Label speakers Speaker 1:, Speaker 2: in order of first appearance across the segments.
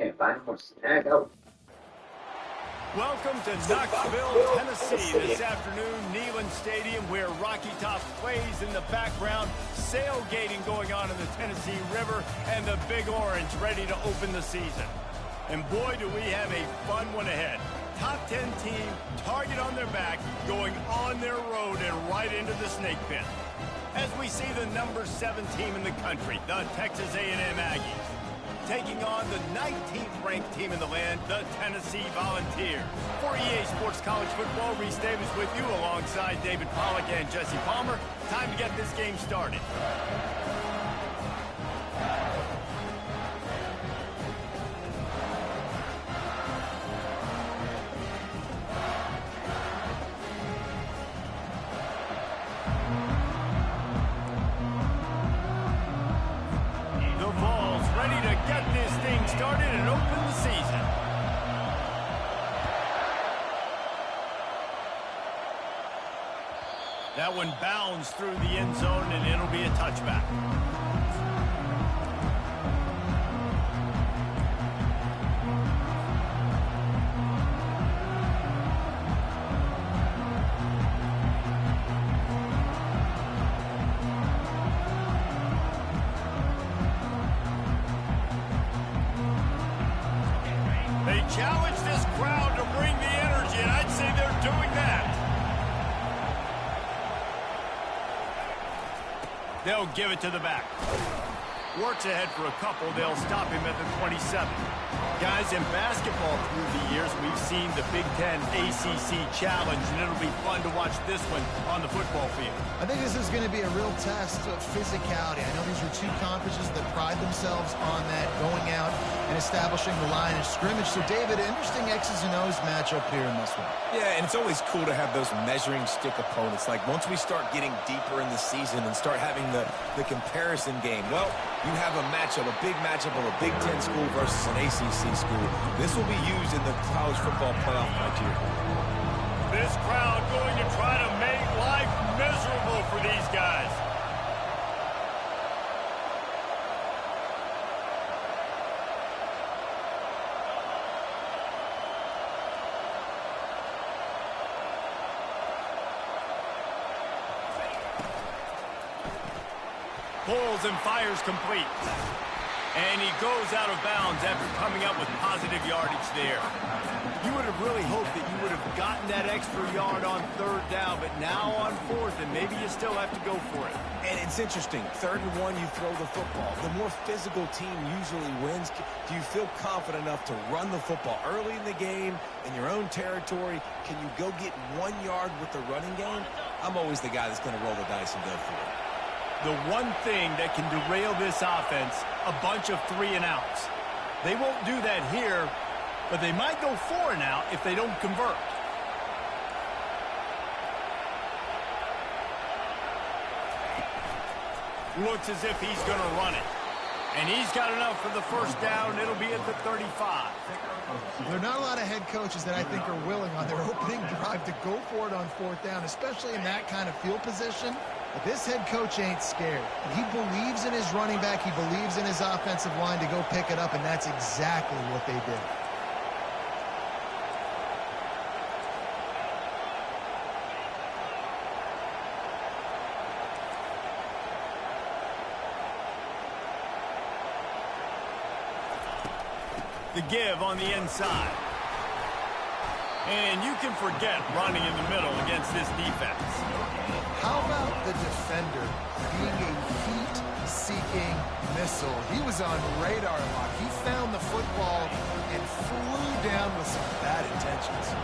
Speaker 1: Welcome to Knoxville, Tennessee. This afternoon, Neyland Stadium, where Rocky Top plays in the background, sailgating going on in the Tennessee River, and the Big Orange ready to open the season. And boy, do we have a fun one ahead. Top 10 team, target on their back, going on their road and right into the snake pit. As we see the number 7 team in the country, the Texas A&M Aggies, taking on the 19th ranked team in the land, the Tennessee Volunteers. For EA Sports College Football, Reese Davis with you alongside David Pollack and Jesse Palmer. Time to get this game started. Started and opened the season. That one bounds through the end zone, and it'll be a touchback. Challenge this crowd to bring the energy, and I'd say they're doing that. They'll give it to the back. Works ahead for a couple. They'll stop him at the 27. Guys, in basketball through the years, we've seen the Big Ten ACC Challenge, and it'll be fun to watch this one on the football field.
Speaker 2: I think this is going to be a real test of physicality. I know these are two conferences that pride themselves on that, going out and establishing the line of scrimmage. So, David, interesting X's and O's matchup here in this one.
Speaker 3: Yeah, and it's always cool to have those measuring stick opponents. Like, once we start getting deeper in the season and start having the comparison game, well, you have a matchup, a big matchup of a Big Ten school versus an ACC school. This will be used in the college football playoff criteria.
Speaker 1: This crowd going to try to make life miserable for these guys. Pulls and fires complete. And he goes out of bounds after coming up with positive yardage there. You would have really hoped that you would have gotten that extra yard on 3rd down, but now on 4th, and maybe you still have to go for it.
Speaker 3: And it's interesting. 3rd and 1, you throw the football. The more physical team usually wins. Do you feel confident enough to run the football early in the game, in your own territory? Can you go get 1 yard with the running game? I'm always the guy that's going to roll the dice and go for it.
Speaker 1: The one thing that can derail this offense, a bunch of 3 and outs. They won't do that here, but they might go 4 and out if they don't convert. Looks as if he's going to run it. And he's got enough for the 1st down. It'll be at the 35.
Speaker 2: There are not a lot of head coaches that I think are willing on their opening drive to go for it on 4th down, especially in that kind of field position. But this head coach ain't scared. He believes in his running back. He believes in his offensive line to go pick it up, and that's exactly what they did.
Speaker 1: The give on the inside. And you can forget running in the middle against this defense.
Speaker 2: How about the defender being a heat-seeking missile? He was on radar lock. He found the football and flew down with some bad intentions.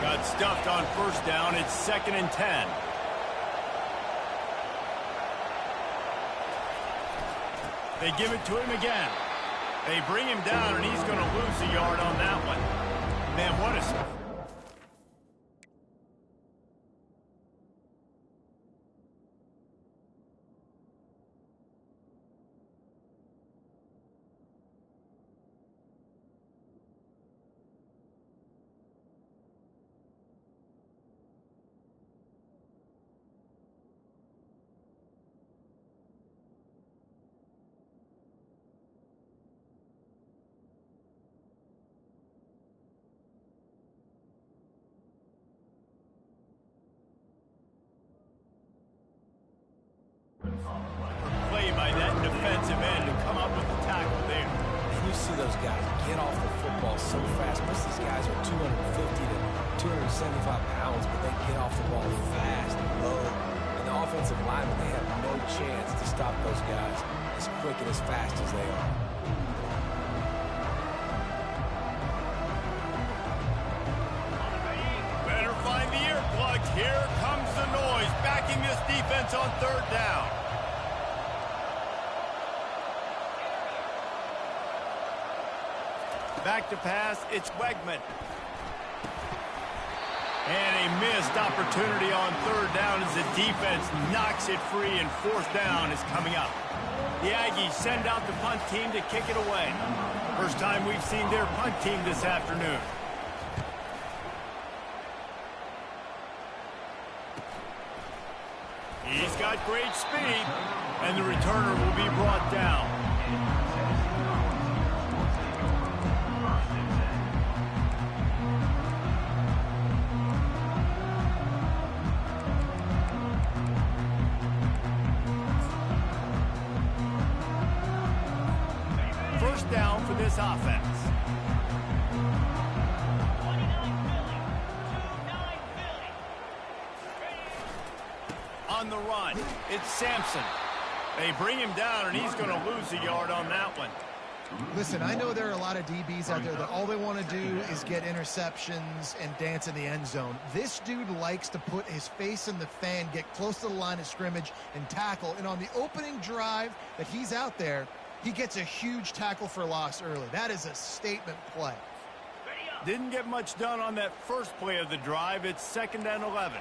Speaker 1: Got stuffed on 1st down. It's 2nd and 10. They give it to him again. They bring him down, and he's going to lose a yard on that one. Man, what a...
Speaker 3: so fast. Most of these guys are 250 to 275 pounds, but they get off the ball fast and low. And the offensive linemen, they have no chance to stop those guys as quick and as fast as they are.
Speaker 1: Better find the earplugs. Here comes the noise, backing this defense on third down. Back to pass, it's Wegman. And a missed opportunity on third down as the defense knocks it free, and fourth down is coming up. The Aggies send out the punt team to kick it away. First time we've seen their punt team this afternoon. He's got great speed, and the returner will be brought down. First down for this offense. On the run, it's Sampson. They bring him down, and he's going to lose a yard on that one.
Speaker 2: Listen, I know there are a lot of DBs out there that all they want to do is get interceptions and dance in the end zone. This dude likes to put his face in the fan, get close to the line of scrimmage, and tackle. And on the opening drive that he's out there, he gets a huge tackle for loss early. That is a statement play.
Speaker 1: Didn't get much done on that first play of the drive. It's 2nd and 11.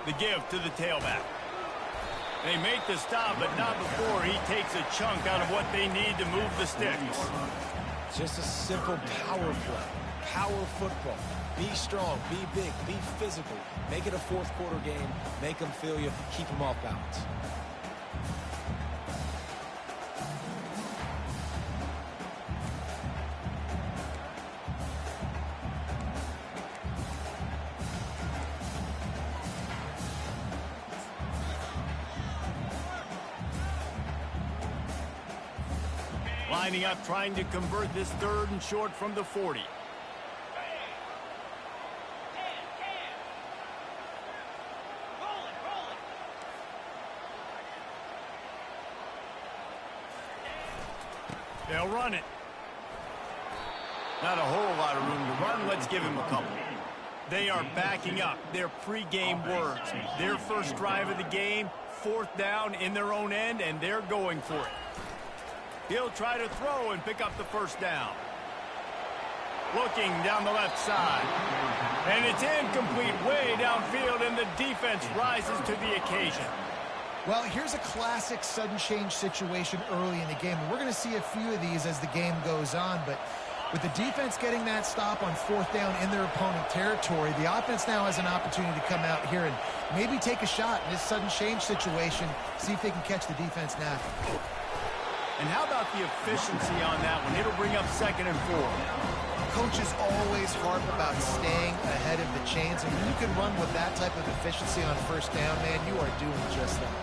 Speaker 1: The give to the tailback. They make the stop, but not before he takes a chunk out of what they need to move the sticks.
Speaker 3: Just a simple power play. Power football. Be strong, be big, be physical. Make it a fourth quarter game. Make them feel you. Keep them off balance.
Speaker 1: Lining up, trying to convert this 3rd and short from the 40. They'll run it. Not a whole lot of room to run. Let's give him a couple. They are backing up their pregame words. Their first drive of the game, 4th down in their own end, and they're going for it. He'll try to throw and pick up the first down. Looking down the left side. And it's incomplete way downfield, and the defense rises to the occasion.
Speaker 2: Well, here's a classic sudden change situation early in the game. We're going to see a few of these as the game goes on, but with the defense getting that stop on 4th down in their opponent territory, the offense now has an opportunity to come out here and maybe take a shot in this sudden change situation, see if they can catch the defense now.
Speaker 1: And how about the efficiency on that one? It'll bring up 2nd and 4.
Speaker 2: Coaches always harp about staying ahead of the chains, and when you can run with that type of efficiency on 1st down, man, you are doing just that.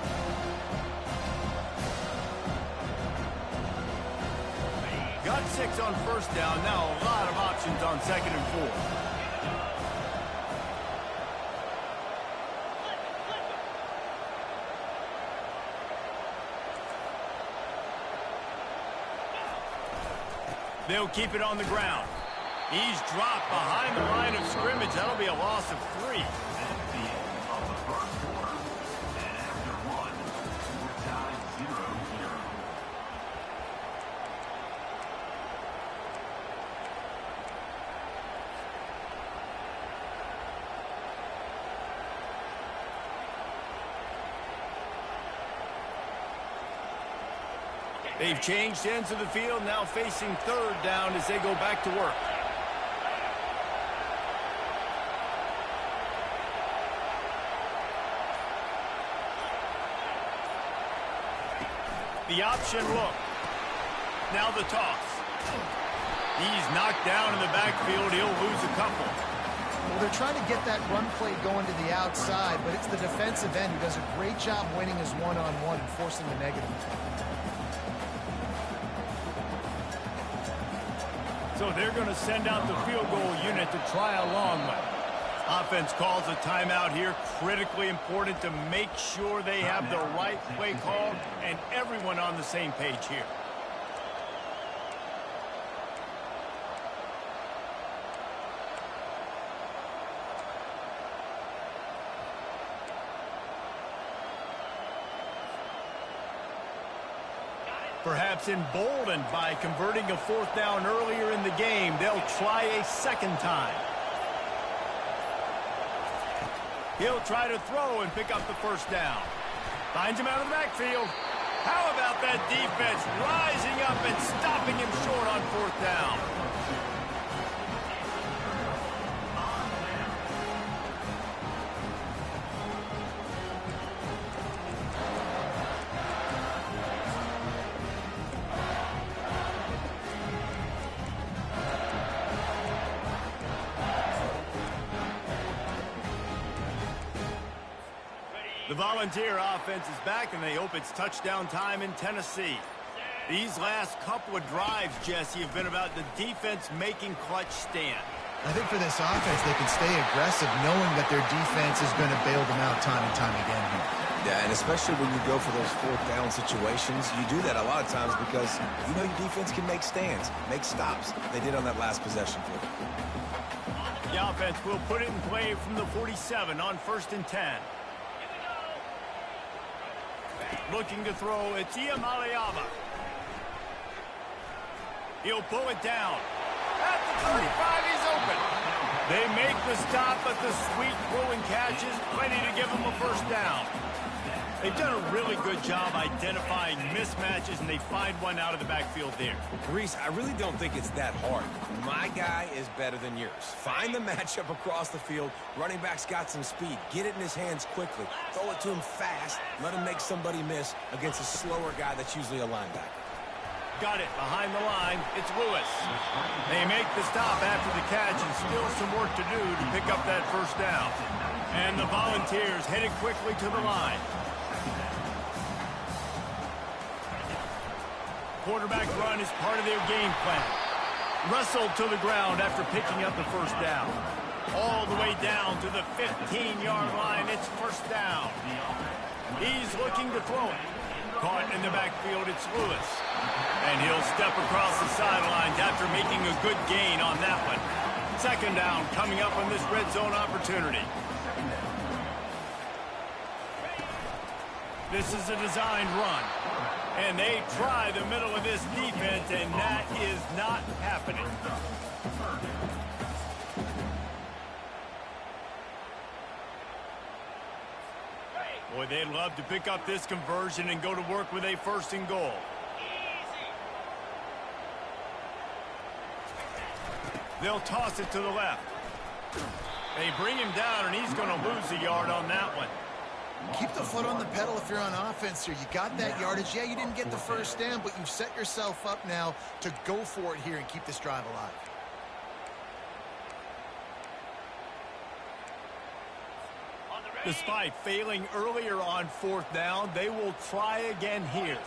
Speaker 1: Got 6 on 1st down. Now a lot of options on 2nd and 4. They'll keep it on the ground. He's dropped behind the line of scrimmage. That'll be a loss of 3. They've changed ends of the field, now facing 3rd down as they go back to work. The option look. Now the toss. He's knocked down in the backfield. He'll lose a couple.
Speaker 2: Well, they're trying to get that run play going to the outside, but it's the defensive end who does a great job winning his one-on-one and forcing the negative.
Speaker 1: So they're going to send out the field goal unit to try a long one. Offense calls a timeout here. Critically important to make sure they have the right play call and everyone on the same page here. Perhaps emboldened by converting a fourth down earlier in the game, they'll try a second time. He'll try to throw and pick up the first down. Finds him out of the backfield. How about that defense rising up and stopping him short on fourth down? The Volunteer offense is back, and they hope it's touchdown time in Tennessee. These last couple of drives, Jesse, have been about the defense making clutch stand.
Speaker 2: I think for this offense, they can stay aggressive knowing that their defense is going to bail them out time and time again here.
Speaker 3: Yeah, and especially when you go for those fourth down situations, you do that a lot of times because you know your defense can make stands, make stops. They did on that last possession for them.
Speaker 1: The offense will put it in play from the 47 on 1st and 10. Looking to throw, it's Iamaleava. He'll pull it down. At the 35, he's open. They make the stop, but the sweet throwing catch is plenty to give them a first down. They've done a really good job identifying mismatches, and they find one out of the backfield there.
Speaker 3: Reese, I really don't think it's that hard. My guy is better than yours. Find the matchup across the field. Running back's got some speed. Get it in his hands quickly. Throw it to him fast. Let him make somebody miss against a slower guy that's usually a linebacker.
Speaker 1: Got it behind the line. It's Lewis. They make the stop after the catch, and still some work to do to pick up that first down. And the Volunteers headed quickly to the line. Quarterback run is part of their game plan. Wrestled to the ground after picking up the first down. All the way down to the 15-yard line. It's first down. He's looking to throw it. Caught in the backfield, it's Lewis. And he'll step across the sidelines after making a good gain on that one. Second down coming up on this red zone opportunity. This is a designed run. And they try the middle of this defense, and that is not happening. Boy, they'd love to pick up this conversion and go to work with a 1st and goal. They'll toss it to the left. They bring him down, and he's going to lose a yard on that one.
Speaker 2: Keep the foot on the pedal if you're on offense here. You got that yardage. Yeah, you didn't get the first down, but you've set yourself up now to go for it here and keep this drive alive.
Speaker 1: Despite failing earlier on 4th down, they will try again here.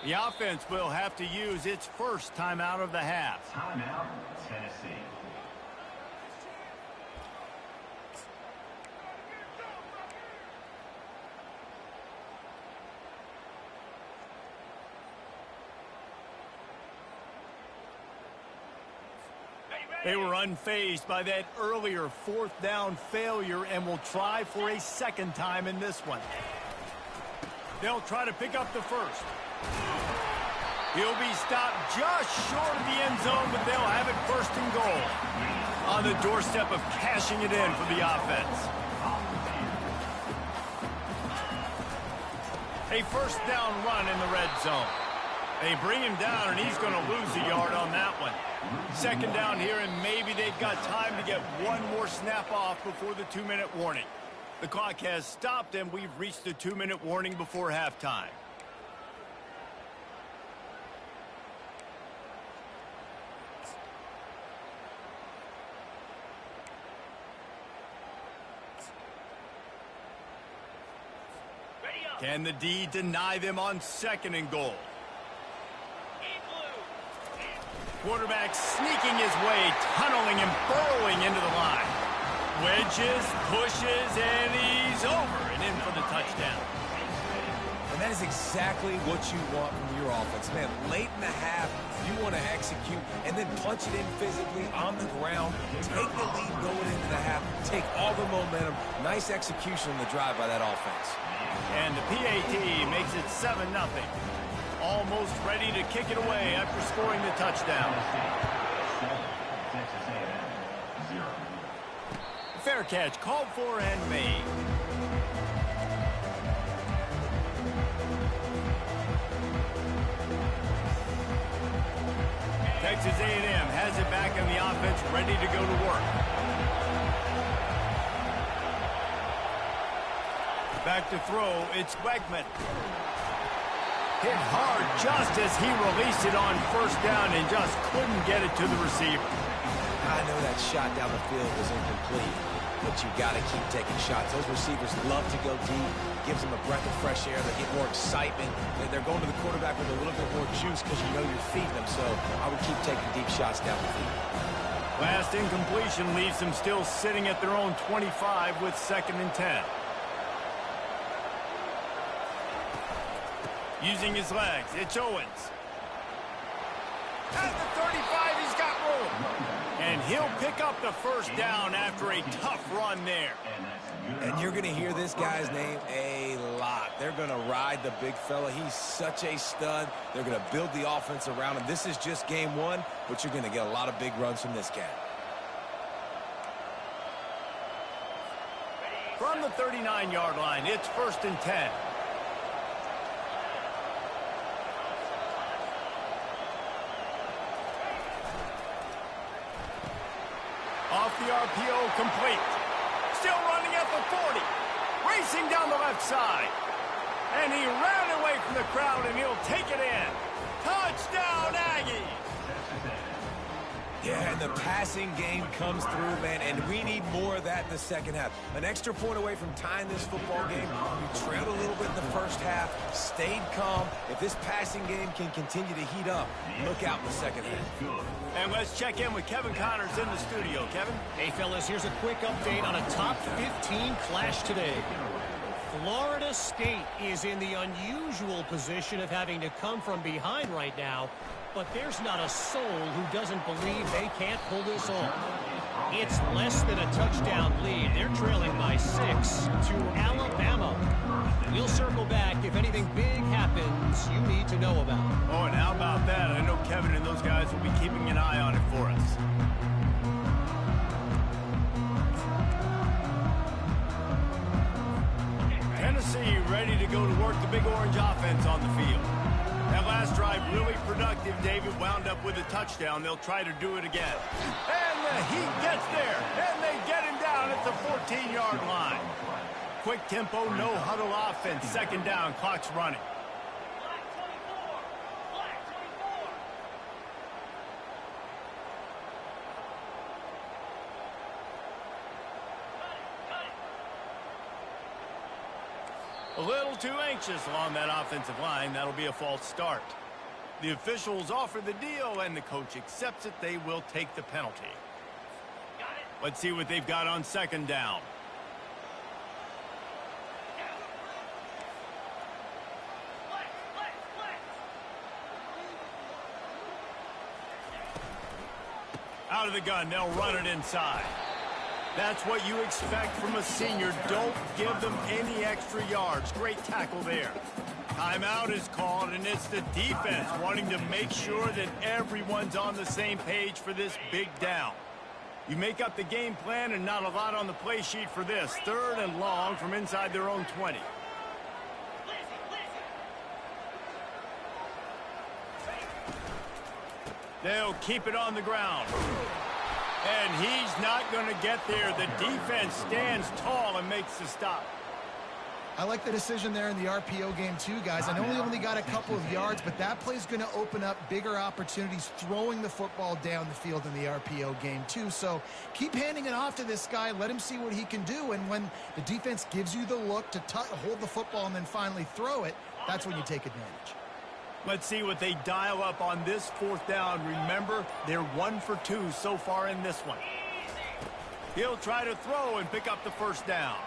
Speaker 1: The offense will have to use its first timeout of the half.
Speaker 4: Timeout, Tennessee.
Speaker 1: They were unfazed by that earlier 4th down failure and will try for a second time in this one. They'll try to pick up the first. He'll be stopped just short of the end zone, but they'll have it 1st and goal. On the doorstep of cashing it in for the offense. A first down run in the red zone. They bring him down, and he's going to lose a yard on that one. Second down here, and maybe they've got time to get one more snap off before the 2-minute warning. The clock has stopped, and we've reached the 2-minute warning before halftime. Can the D deny them on 2nd and goal? Quarterback sneaking his way, tunneling and burrowing into the line. Wedges, pushes, and he's over and in for the touchdown.
Speaker 3: And that is exactly what you want from your offense. Man, late in the half, you want to execute and then punch it in physically on the ground. Take the lead going into the half. Take all the momentum. Nice execution on the drive by that offense.
Speaker 1: And the PAT makes it 7-0. Almost ready to kick it away after scoring the touchdown. Fair catch called for and made. Texas A&M has it back in the offense, ready to go to work. Back to throw, it's Wegman. Hit hard just as he released it on first down and just couldn't get it to the receiver.
Speaker 3: I know that shot down the field was incomplete, but you got to keep taking shots. Those receivers love to go deep. Gives them a breath of fresh air. They get more excitement. They're going to the quarterback with a little bit more juice because you know you're feeding them. So I would keep taking deep shots down the field.
Speaker 1: Last incompletion leaves them still sitting at their own 25 with 2nd and 10. Using his legs, it's Owens. At the 35, he's got room. And he'll pick up the first down after a tough run there.
Speaker 3: And you're going to hear this guy's name a lot. They're going to ride the big fella. He's such a stud. They're going to build the offense around him. This is just game 1, but you're going to get a lot of big runs from this guy.
Speaker 1: From the 39-yard line, it's 1st and 10. Off the RPO, complete. Still running at the 40. Racing down the left side. And he ran away from the crowd, and he'll take it in. Touchdown, Aggies!
Speaker 3: Yeah, and the passing game comes through, man, and we need more of that in the second half. An extra point away from tying this football game. We trailed a little bit in the first half, stayed calm. If this passing game can continue to heat up, look out in the second half.
Speaker 1: And let's check in with Kevin Connors in the studio. Kevin?
Speaker 5: Hey, fellas, here's a quick update on a top 15 clash today. Florida State is in the unusual position of having to come from behind right now, but there's not a soul who doesn't believe they can't pull this off. It's less than a touchdown lead. They're trailing by 6 to Alabama. We'll circle back if anything big happens you need to know about.
Speaker 1: Oh, and how about that? I know Kevin and those guys will be keeping an eye on it for us. Tennessee ready to go to work the Big Orange offense on the field. That last drive really productive. David wound up with a touchdown. They'll try to do it again. And the Heat gets there. And they get him down at the 14-yard line. Quick tempo, no huddle offense. 2nd down, clock's running. A little too anxious along that offensive line. That'll be a false start. The officials offer the deal, and the coach accepts it. They will take the penalty. Let's see what they've got on 2nd down. Out of the gun, they'll run it inside. That's what you expect from a senior. Don't give them any extra yards. Great tackle there. Timeout is called, and it's the defense wanting to make sure that everyone's on the same page for this big down. You make up the game plan and not a lot on the play sheet for this. 3rd and long from inside their own 20. They'll keep it on the ground. And he's not going to get there. The defense stands tall and makes the stop.
Speaker 2: I like the decision there in the RPO game too, guys. I know he only got a couple of yards, but that play's going to open up bigger opportunities throwing the football down the field in the RPO game too. So keep handing it off to this guy. Let him see what he can do. And when the defense gives you the look to hold the football and then finally throw it, that's when you take advantage.
Speaker 1: Let's see what they dial up on this fourth down. Remember, they're 1 for 2 so far in this one. He'll try to throw and pick up the first down.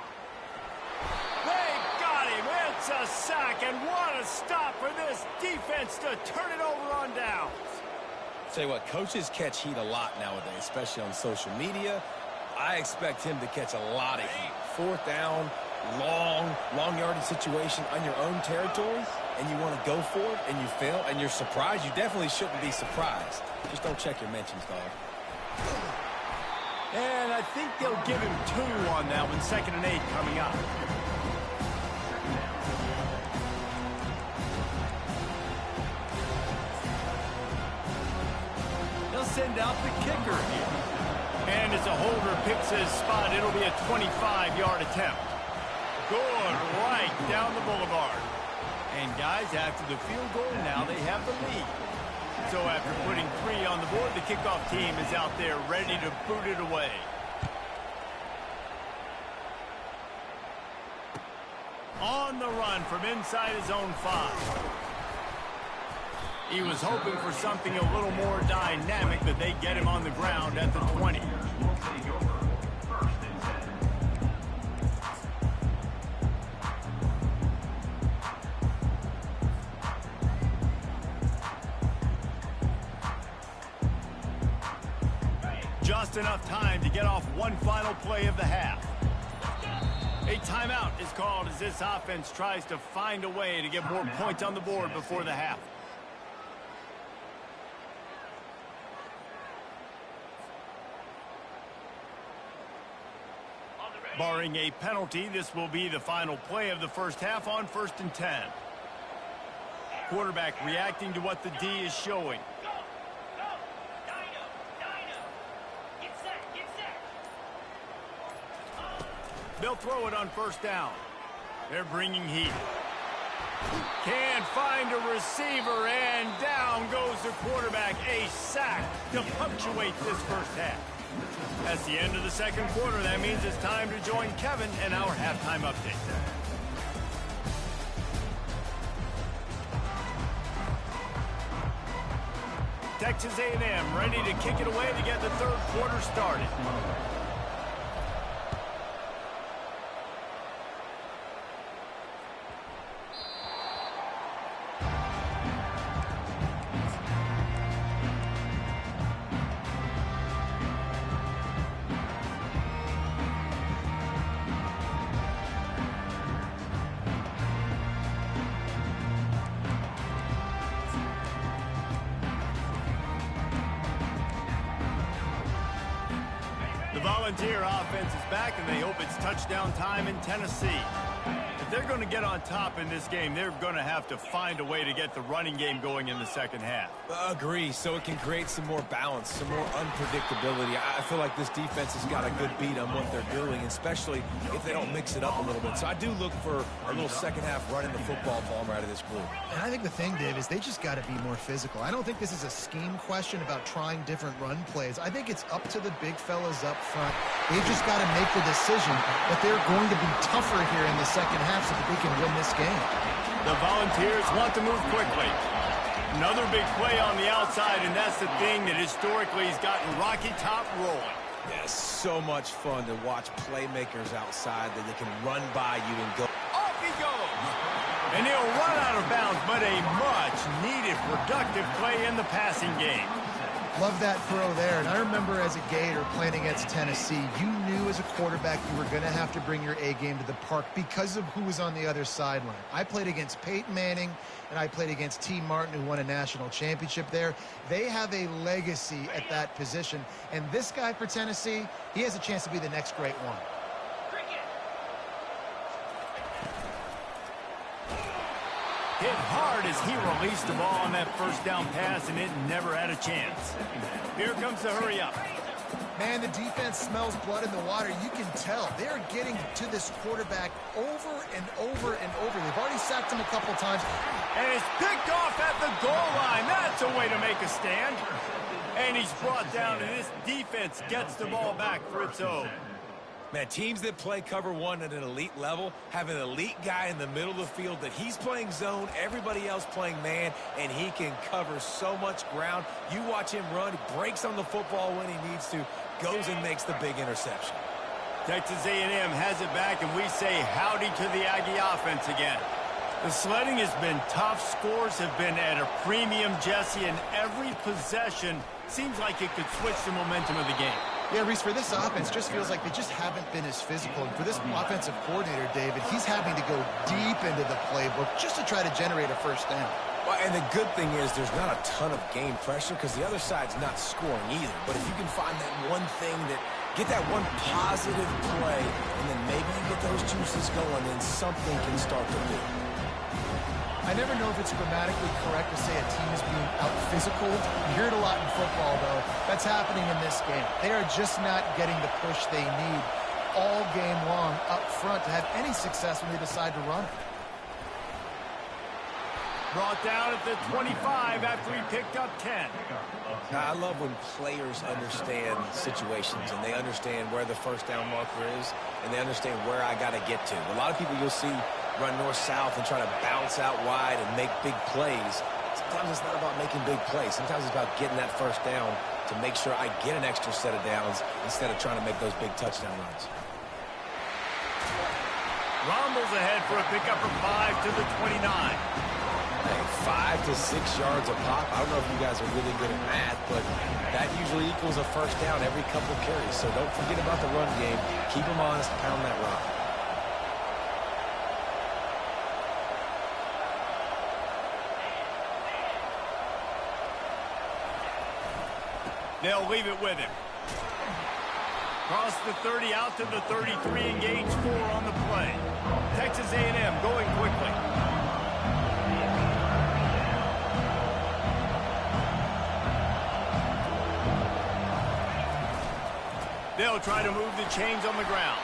Speaker 1: They got him. It's a sack, and what a stop for this defense to turn it over on downs.
Speaker 3: Tell you what, coaches catch heat a lot nowadays, especially on social media. I expect him to catch a lot of heat. Fourth down, long yardage situation on your own territory, and you want to go for it, and you fail, and you're surprised. You definitely shouldn't be surprised. Just don't check your mentions, dog.
Speaker 1: And I think they'll give him 2 on that one. 2nd and 8 coming up. They'll send out the kicker here. And as a holder picks his spot, it'll be a 25-yard attempt. Good, right down the boulevard. And guys, after the field goal, now they have the lead. So after putting 3 on the board, the kickoff team is out there ready to boot it away. On the run from inside his own 5. He was hoping for something a little more dynamic, but they get him on the ground at the 20. Just enough time to get off one final play of the half. A timeout is called as this offense tries to find a way to get more points on the board before the half. Barring a penalty, this will be the final play of the first half on 1st and 10. Quarterback reacting to what the D is showing. They'll throw it on 1st down. They're bringing heat. Can't find a receiver, and down goes the quarterback. A sack to punctuate this first half. That's the end of the 2nd quarter. That means it's time to join Kevin in our halftime update. Texas A&M ready to kick it away to get the 3rd quarter started. The Volunteer offense is back, and they hope it's touchdown time in Tennessee. If they're going to get on top in this game, they're going to have to find a way to get the running game going in the 2nd half.
Speaker 3: Agree, so it can create some more balance, some more unpredictability. I feel like this defense has got a good beat on what they're doing, especially if they don't mix it up a little bit. So I do look for a little 2nd half running the football ball out of this group.
Speaker 2: And I think the thing, Dave, is they just got to be more physical. I don't think this is a scheme question about trying different run plays. I think it's up to the big fellas up front. They've just got to make the decision that they're going to be tougher here in the 2nd half so that they can win this game.
Speaker 1: The Volunteers want to move quickly. Another big play on the outside, and that's the thing that historically has gotten Rocky Top rolling.
Speaker 3: Yes, so much fun to watch playmakers outside that they can run by you and go.
Speaker 1: Off he goes! And he'll run out of bounds, but a much-needed productive play in the passing game.
Speaker 2: Love that throw there. And I remember as a Gator playing against Tennessee, you knew as a quarterback you were going to have to bring your A game to the park because of who was on the other sideline. I played against Peyton Manning, and I played against T. Martin, who won a national championship there. They have a legacy at that position. And this guy for Tennessee, he has a chance to be the next great one.
Speaker 1: Hit hard as he released the ball on that first down pass, and it never had a chance. Here comes the hurry up.
Speaker 2: Man, the defense smells blood in the water. You can tell. They're getting to this quarterback over and over and over. They've already sacked him a couple times.
Speaker 1: And it's picked off at the goal line. That's a way to make a stand. And he's brought down, and this defense gets the ball back for its own.
Speaker 3: Man, teams that play cover one at an elite level have an elite guy in the middle of the field that he's playing zone, everybody else playing man, and he can cover so much ground. You watch him run, he breaks on the football when he needs to, goes and makes the big interception.
Speaker 1: Texas A&M has it back, and we say howdy to the Aggie offense again. The sledding has been tough. Scores have been at a premium, Jesse, and every possession seems like it could switch the momentum of the game.
Speaker 2: Yeah, Reese, for this offense, just feels like they just haven't been as physical. And for this offensive coordinator, David, he's having to go deep into the playbook just to try to generate a first down.
Speaker 3: Well, and the good thing is there's not a ton of game pressure because the other side's not scoring either. But if you can find that one thing get that one positive play, and then maybe you get those juices going, then something can start to build.
Speaker 2: I never know if it's grammatically correct to say a team is being out-physical. You hear it a lot in football, though. That's happening in this game. They are just not getting the push they need all game long up front to have any success when they decide to run it.
Speaker 1: Brought down at the 25 after he picked up 10.
Speaker 3: Now, I love when players understand situations and they understand where the first down marker is and they understand where I got to get to. A lot of people you'll see run north-south and try to bounce out wide and make big plays. Sometimes it's not about making big plays. Sometimes it's about getting that first down to make sure I get an extra set of downs instead of trying to make those big touchdown runs.
Speaker 1: Rumbles ahead for a pickup of 5 to the 29.
Speaker 3: Hey, 5 to 6 yards a pop. I don't know if you guys are really good at math, but that usually equals a first down every couple carries. So don't forget about the run game. Keep them honest, pound that rock.
Speaker 1: They'll leave it with him. Cross the 30 out to the 33, engage 4 on the play. Texas A&M going quickly. They'll try to move the chains on the ground.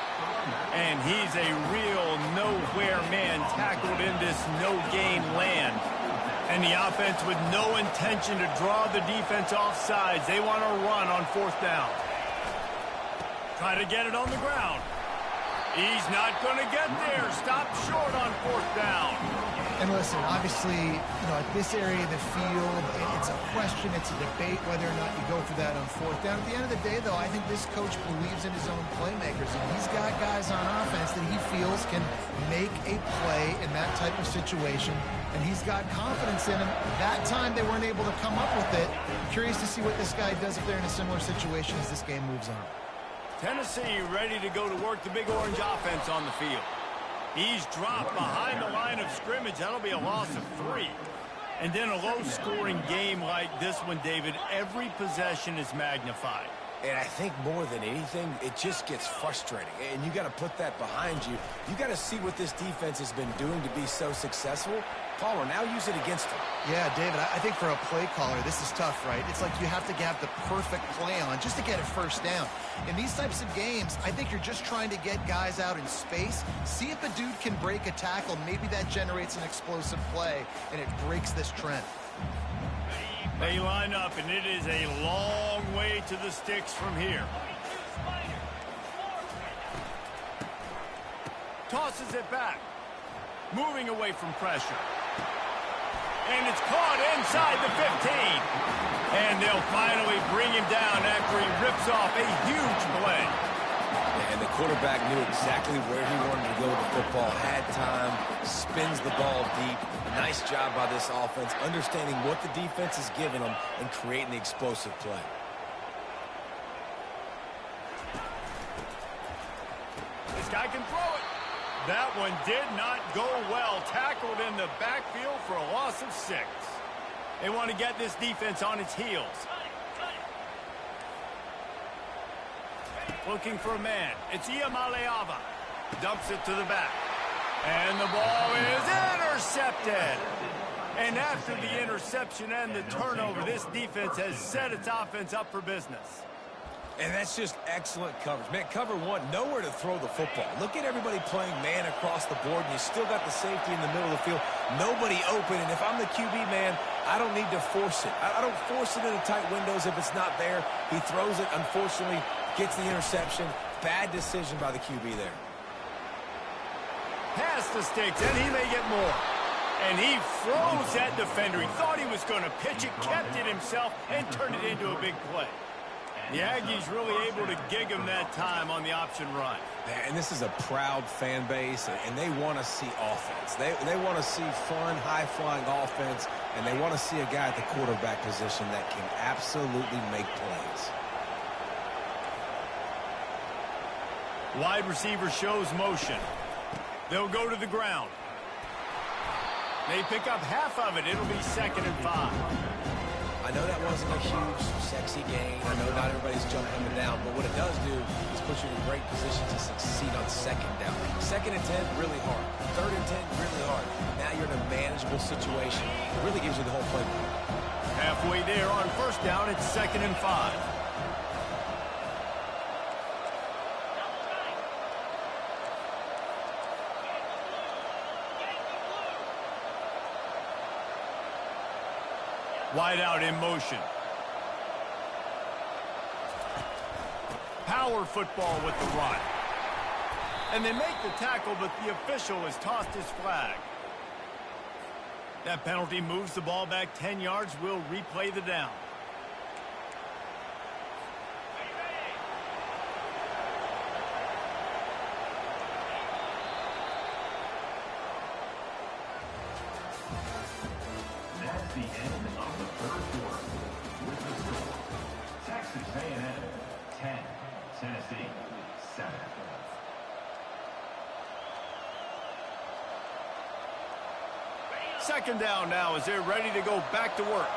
Speaker 1: And he's a real nowhere man tackled in this no-gain land. And the offense with no intention to draw the defense off sides. They want to run on fourth down. Try to get it on the ground. He's not going to get there. Stop short on fourth down.
Speaker 2: And listen, obviously, at this area of the field, it's a question, it's a debate whether or not you go for that on fourth down. At the end of the day, though, I think this coach believes in his own playmakers, and he's got guys on offense that he feels can make a play in that type of situation, and he's got confidence in him. That time they weren't able to come up with it. Curious to see what this guy does if they're in a similar situation as this game moves on.
Speaker 1: Tennessee ready to go to work the Big Orange offense on the field. He's dropped behind the line of scrimmage. That'll be a loss of 3. And then a low-scoring game like this one, David, every possession is magnified.
Speaker 3: And I think more than anything, it just gets frustrating. And you got to put that behind you. You got to see what this defense has been doing to be so successful. Palmer, now use it against him.
Speaker 2: Yeah, David, I think for a play caller, this is tough, right? It's like you have to have the perfect play on just to get a first down. In these types of games, I think you're just trying to get guys out in space, see if a dude can break a tackle. Maybe that generates an explosive play, and it breaks this trend.
Speaker 1: They line up, and it is a long way to the sticks from here. Tosses it back. Moving away from pressure. And it's caught inside the 15. And they'll finally bring him down after he rips off a huge play.
Speaker 3: And the quarterback knew exactly where he wanted to go with the football, had time, spins the ball deep. Nice job by this offense, understanding what the defense is giving them and creating the explosive play.
Speaker 1: This guy can throw it. That one did not go well. Tackled in the backfield for a loss of 6. They want to get this defense on its heels. Looking for a man. It's Iamaleava. Dumps it to the back. And the ball is intercepted. instead. And after the interception and the turnover, this defense has set its offense up for business.
Speaker 3: And that's just excellent coverage. Man, cover one, nowhere to throw the football. Look at everybody playing man across the board, and you still got the safety in the middle of the field. Nobody open, and if I'm the QB, man, I don't need to force it. I don't force it into tight windows if it's not there. He throws it, unfortunately, gets the interception. Bad decision by the QB there.
Speaker 1: Pass the sticks, and he may get more. And he froze that defender. He thought he was going to pitch it, kept it himself, and turned it into a big play. The Aggies really able to gig him that time on the option run.
Speaker 3: And this is a proud fan base, and they want to see offense. They want to see fun, high-flying offense, and they want to see a guy at the quarterback position that can absolutely make plays.
Speaker 1: Wide receiver shows motion. They'll go to the ground. They pick up half of it. It'll be 2nd and 5.
Speaker 3: I know that wasn't a huge, sexy gain. I know not everybody's jumping up and down, but what it does do is put you in a great position to succeed on 2nd down. 2nd and 10, really hard. 3rd and 10, really hard. Now you're in a manageable situation. It really gives you the whole playbook.
Speaker 1: Halfway there on 1st down, it's 2nd and 5. Wide out in motion. Power football with the run. And they make the tackle, but the official has tossed his flag. That penalty moves the ball back 10 yards. We'll replay the down.
Speaker 4: That's the end of the 3rd quarter. With the score, Texas A&M 10, Tennessee 7.
Speaker 1: Second down now as they're ready to go back to work.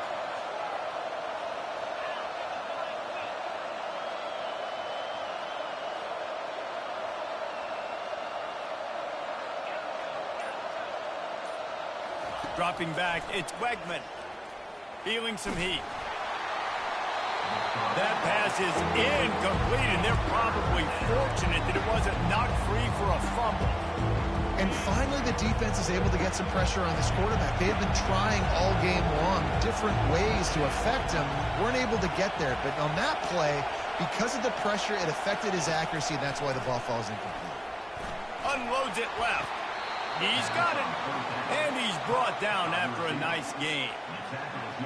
Speaker 1: Dropping back, it's Wegman. Feeling some heat. That pass is incomplete, and they're probably fortunate that it wasn't knocked free for a fumble.
Speaker 2: And finally, the defense is able to get some pressure on this quarterback. They've been trying all game long different ways to affect him. Weren't able to get there. But on that play, because of the pressure, it affected his accuracy, and that's why the ball falls incomplete.
Speaker 1: Unloads it left. He's got it. And he's brought down after a nice game.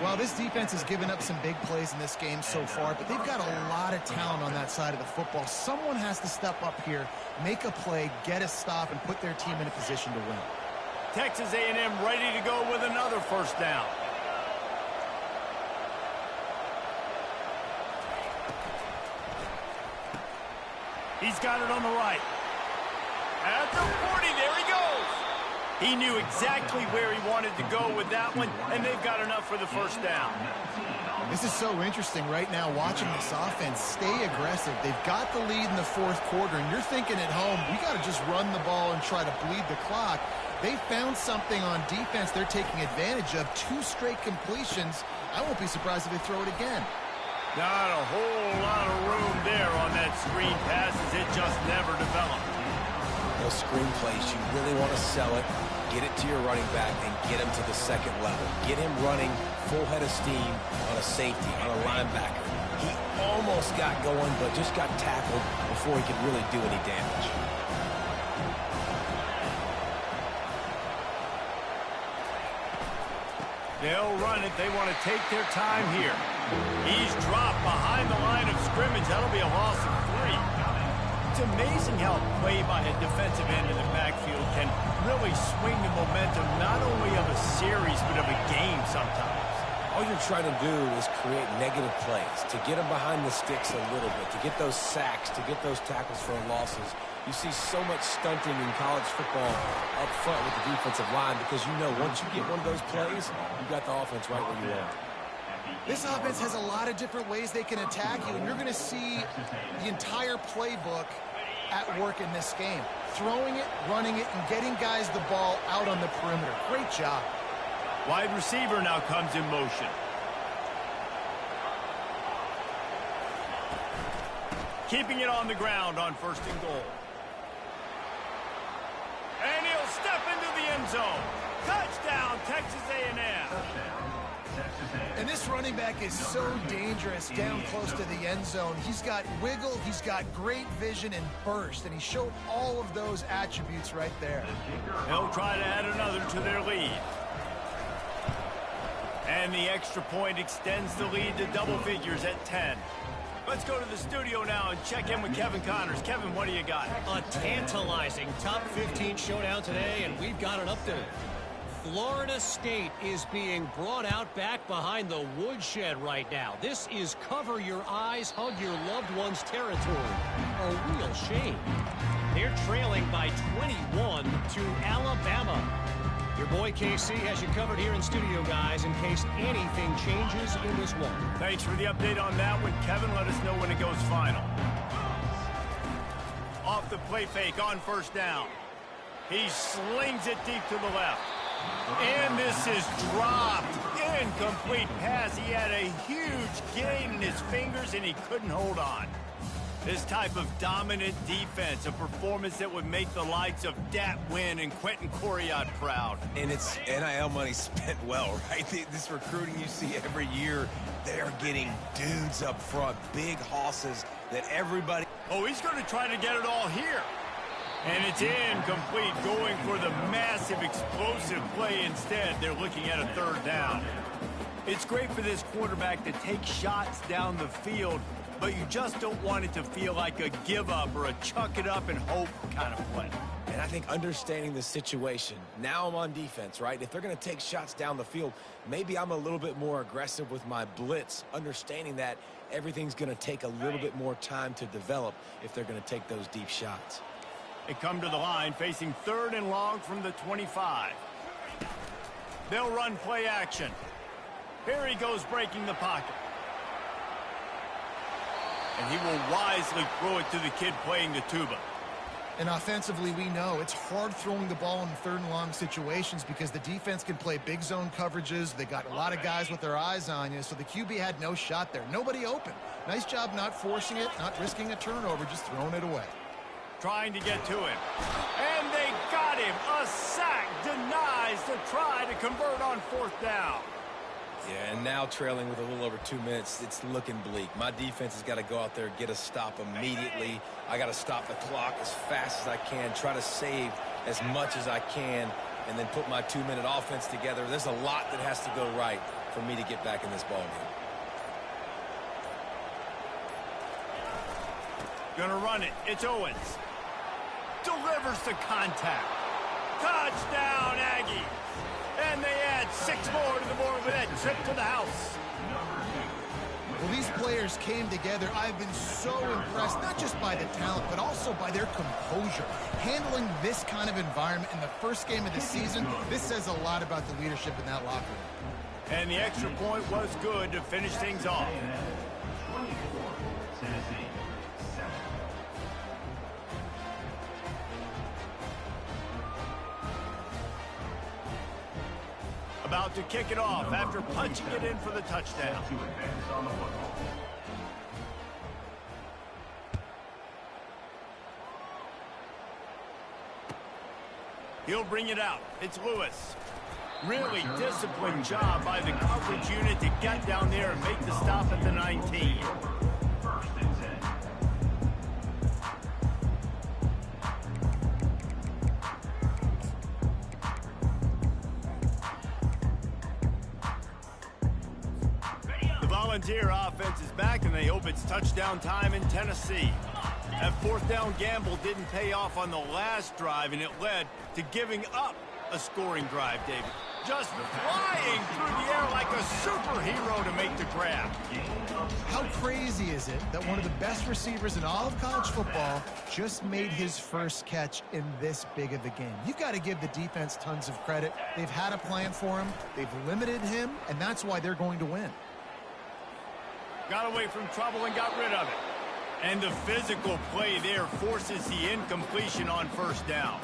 Speaker 2: Well, this defense has given up some big plays in this game so far, but they've got a lot of talent on that side of the football. Someone has to step up here, make a play, get a stop, and put their team in a position to win.
Speaker 1: Texas A&M ready to go with another 1st down. He's got it on the right. At the 40, there he goes. He knew exactly where he wanted to go with that one, and they've got enough for the 1st down.
Speaker 2: This is so interesting right now, watching this offense stay aggressive. They've got the lead in the 4th quarter, and you're thinking at home, we got to just run the ball and try to bleed the clock. They found something on defense they're taking advantage of. 2 straight completions. I won't be surprised if they throw it again.
Speaker 1: Not a whole lot of room there on that screen pass as it just never developed.
Speaker 3: Those screen plays, you really want to sell it, get it to your running back, and get him to the 2nd level. Get him running full head of steam on a safety, on a linebacker. He almost got going, but just got tackled before he could really do any damage.
Speaker 1: They'll run it. They want to take their time here. He's dropped behind the line of scrimmage. That'll be a loss of 3. It's amazing how play by a defensive end in the backfield can really swing the momentum not only of a series but of a game sometimes.
Speaker 3: All you're trying to do is create negative plays, to get them behind the sticks a little bit, to get those sacks, to get those tackles for losses. You see so much stunting in college football up front with the defensive line because you know once you get one of those plays, you got the offense right where you want.
Speaker 2: This offense has a lot of different ways they can attack you, and you're going to see the entire playbook at work in this game. throwing it, running it, and getting guys the ball out on the perimeter. Great job.
Speaker 1: Wide receiver now comes in motion. Keeping it on the ground on 1st and goal. And he'll step into the end zone. Touchdown, Texas A&M.
Speaker 2: And this running back is so dangerous down close to the end zone. He's got wiggle, he's got great vision and burst, and he showed all of those attributes right there.
Speaker 1: They'll try to add another to their lead. And the extra point extends the lead to double figures at 10. Let's go to the studio now and check in with Kevin Connors. Kevin, what do you got?
Speaker 5: A tantalizing top 15 showdown today, and we've got an update. Florida State is being brought out back behind the woodshed right now. This is cover your eyes, hug your loved ones territory. A real shame. They're trailing by 21 to Alabama. Your boy KC has you covered here in studio, guys, in case anything changes in this one.
Speaker 1: Thanks for the update on that one, Kevin. Let us know when it goes final. Off the play fake on 1st down. He slings it deep to the left. And this is dropped. Incomplete pass. He had a huge gain in his fingers, and he couldn't hold on. This type of dominant defense, a performance that would make the likes of Dat Wynn and Quentin Coriat proud.
Speaker 3: And it's NIL money spent well, right? This recruiting you see every year, they're getting dudes up front, big hosses that everybody...
Speaker 1: Oh, he's going to try to get it all here. And it's incomplete, going for the massive explosive play instead. They're looking at a 3rd down. It's great for this quarterback to take shots down the field, but you just don't want it to feel like a give up or a chuck it up and hope kind of play.
Speaker 3: And I think understanding the situation, now I'm on defense, right? If they're going to take shots down the field, maybe I'm a little bit more aggressive with my blitz, understanding that everything's going to take a little bit more time to develop if they're going to take those deep shots.
Speaker 1: They come to the line facing 3rd and long from the 25. They'll run play action. Here he goes breaking the pocket. And he will wisely throw it to the kid playing the tuba.
Speaker 2: And offensively, we know it's hard throwing the ball in 3rd and long situations because the defense can play big zone coverages. They got a lot of guys with their eyes on you, so the QB had no shot there. Nobody open. Nice job not forcing it, not risking a turnover, just throwing it away.
Speaker 1: Trying to get to him. And they got him. A sack denies the try to convert on 4th down.
Speaker 3: Yeah, and now trailing with a little over 2 minutes, it's looking bleak. My defense has got to go out there and get a stop immediately. I got to stop the clock as fast as I can, try to save as much as I can, and then put my 2-minute offense together. There's a lot that has to go right for me to get back in this ballgame.
Speaker 1: Gonna run it. It's Owens. Delivers the contact. Touchdown, Aggies. And they add 6 more to the board with that trip to the house.
Speaker 2: Well, these players came together. I've been so impressed, not just by the talent, but also by their composure. Handling this kind of environment in the first game of the season, this says a lot about the leadership in that locker room.
Speaker 1: And the extra point was good to finish things off.
Speaker 4: 24, Tennessee, 7.
Speaker 1: About to kick it off after punching it in for the touchdown.
Speaker 4: To advance on the football.
Speaker 1: He'll bring it out. It's Lewis. Really disciplined job by the coverage unit to get down there and make the stop at the 19.
Speaker 4: 1st and 10.
Speaker 1: The Volunteer offense is back, and they hope it's touchdown time in Tennessee. That 4th down gamble didn't pay off on the last drive, and it led to giving up a scoring drive, David. Just flying through the air like a superhero to make the grab.
Speaker 2: How crazy is it that one of the best receivers in all of college football just made his first catch in this big of a game? You've got to give the defense tons of credit. They've had a plan for him. They've limited him, and that's why they're going to win.
Speaker 1: Got away from trouble and got rid of it. And the physical play there forces the incompletion on first down.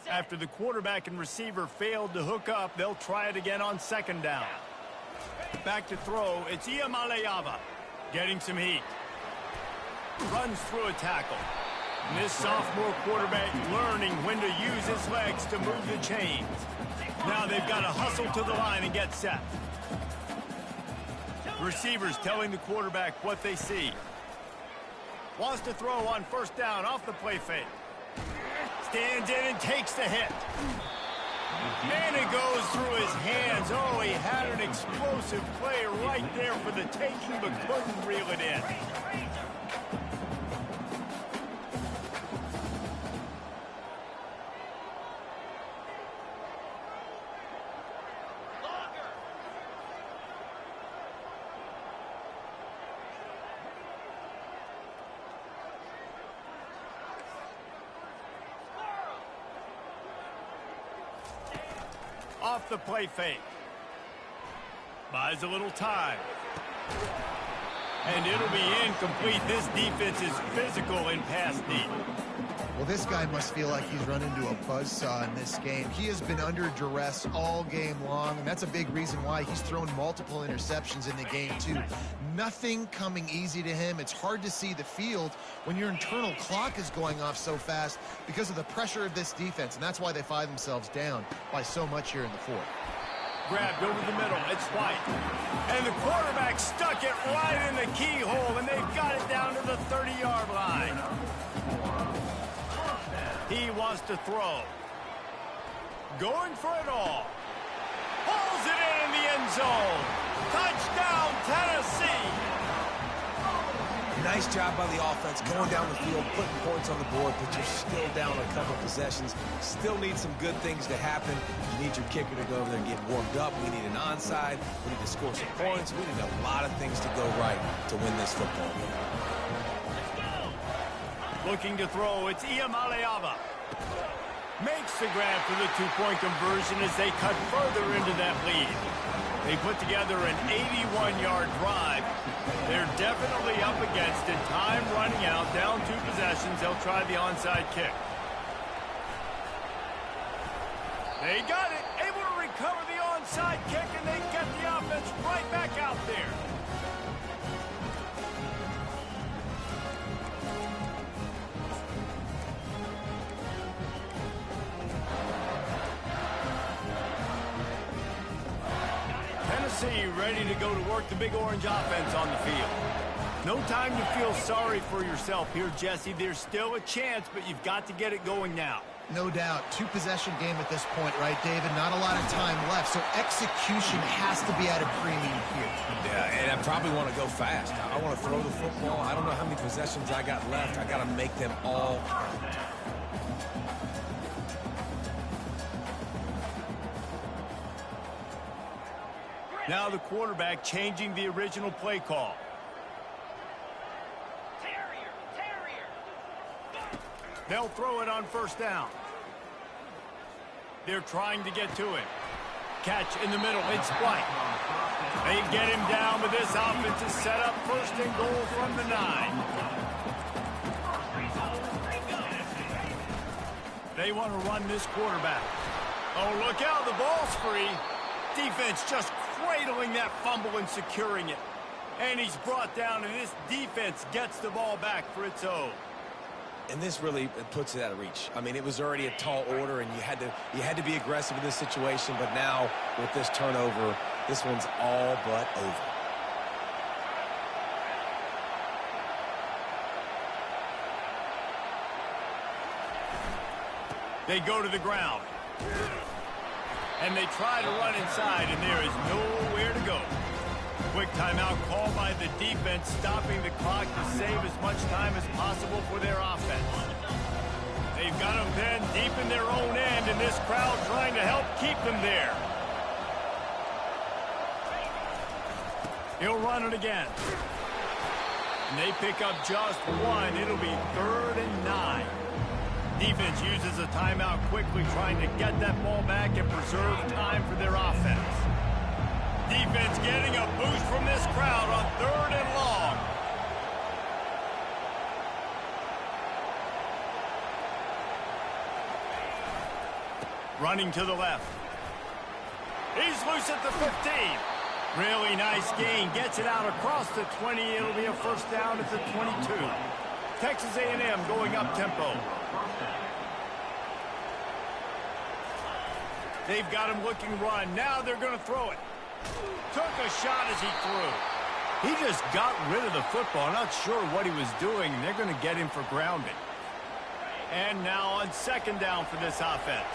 Speaker 1: After the quarterback and receiver failed to hook up, they'll try it again on second down. Back to throw, it's Iamaleava getting some heat. Runs through a tackle. And this sophomore quarterback learning when to use his legs to move the chains. Now they've got to hustle to the line and get set. Receivers telling the quarterback what they see. Wants to throw on first down off the play fake. Stands in and takes the hit. And it goes through his hands. Oh, he had an explosive play right there for the taking, but couldn't reel it in. Off the play fake. Buys a little time. And it'll be incomplete. This defense is physical in pass deep.
Speaker 2: Well, this guy must feel like he's run into a buzzsaw in this game. He has been under duress all game long, and that's a big reason why he's thrown multiple interceptions in the game, too. Nothing coming easy to him. It's hard to see the field when your internal clock is going off so fast because of the pressure of this defense, and that's why they find themselves down by so much here in the fourth.
Speaker 1: Grabbed over the middle. It's White. And the quarterback stuck it right in the keyhole, and they've got it down to the 30-yard line. He wants to throw. Going for it all. Pulls it in the end zone. Touchdown, Tennessee.
Speaker 3: Nice job by the offense going down the field, putting points on the board, but you're still down a couple possessions. Still need some good things to happen. You need your kicker to go over there and get warmed up. We need an onside. We need to score some points. We need a lot of things to go right to win this football game.
Speaker 1: Looking to throw, it's Iamaleava. Makes the grab for the two-point conversion as they cut further into that lead. They put together an 81-yard drive. They're definitely up against it. Time running out, down 2 possessions. They'll try the onside kick. They got it, able to recover the onside kick, and they get the offense right back out there. Tennessee ready to go to work the Big Orange offense on the field. No time to feel sorry for yourself here, Jesse. There's still a chance, but you've got to get it going now.
Speaker 2: No doubt. 2-possession game at this point, right, David? Not a lot of time left, so execution has to be at a premium here.
Speaker 3: Yeah, and I probably want to go fast. I want to throw the football. I don't know how many possessions I got left. I got to make them all count.
Speaker 1: Now the quarterback changing the original play call. They'll throw it on first down. They're trying to get to it. Catch in the middle. It's White. They get him down, but this offense is set up first and goal from the 9. They want to run this quarterback. Oh, look out. The ball's free. Defense just cradling that fumble and securing it. And he's brought down, and this defense gets the ball back for its own.
Speaker 3: And this really puts it out of reach. I mean, it was already a tall order, and you had to be aggressive in this situation. But now, with this turnover, this one's all but over.
Speaker 1: They go to the ground. And they try to run inside, and there is nowhere to go. Quick timeout called by the defense, stopping the clock to save as much time as possible for their offense. They've got them pinned deep in their own end, and this crowd trying to help keep them there. He'll run it again. And they pick up just one. It'll be 3rd and 9. Defense uses a timeout quickly, trying to get that ball back and preserve time for their offense. Defense getting a boost from this crowd on 3rd and long. Running to the left. He's loose at the 15. Really nice gain. Gets it out across the 20. It'll be a first down at the 22. Texas A&M going up tempo. They've got him looking run. Now they're going to throw it. Took a shot as he threw. He just got rid of the football. Not sure what he was doing. They're going to get him for grounding. And now on 2nd down for this offense.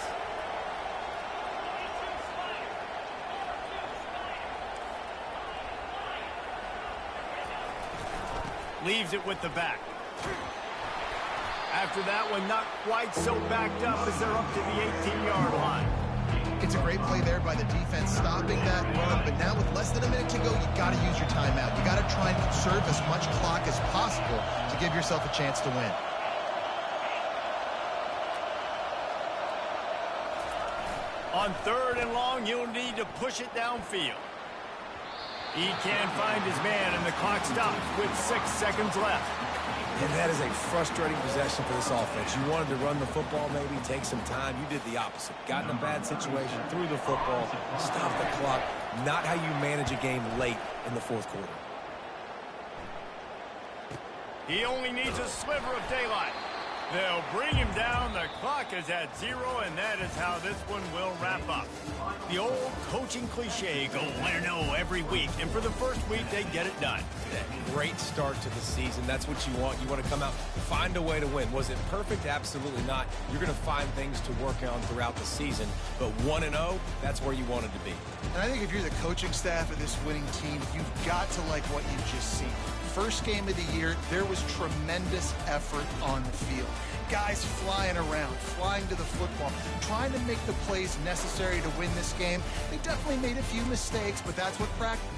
Speaker 1: Leaves it with the back. After that one, not quite so backed up as they're up to the 18-yard line.
Speaker 2: It's a great play there by the defense, stopping that run. But now with less than a minute to go, you got to use your timeout. You got to try and conserve as much clock as possible to give yourself a chance to win.
Speaker 1: On 3rd and long, you'll need to push it downfield. He can't find his man, and the clock stops with 6 seconds left.
Speaker 3: And that is a frustrating possession for this offense. You wanted to run the football, maybe take some time. You did the opposite. Got in a bad situation, threw the football, stopped the clock. Not how you manage a game late in the 4th quarter.
Speaker 1: He only needs a sliver of daylight. They'll bring him down. The clock is at 0, and that is how this one will wrap up. The old coaching cliche, go win or no every week. And for the first week, they get it done.
Speaker 3: Great start to the season. That's what you want. You want to come out, find a way to win. Was it perfect? Absolutely not. You're going to find things to work on throughout the season. But 1-0, that's where you wanted to be.
Speaker 2: And I think if you're the coaching staff of this winning team, you've got to like what you've just seen. First game of the year, there was tremendous effort on the field. Guys flying around, flying to the football, trying to make the plays necessary to win this game. They definitely made a few mistakes, but that's what practice.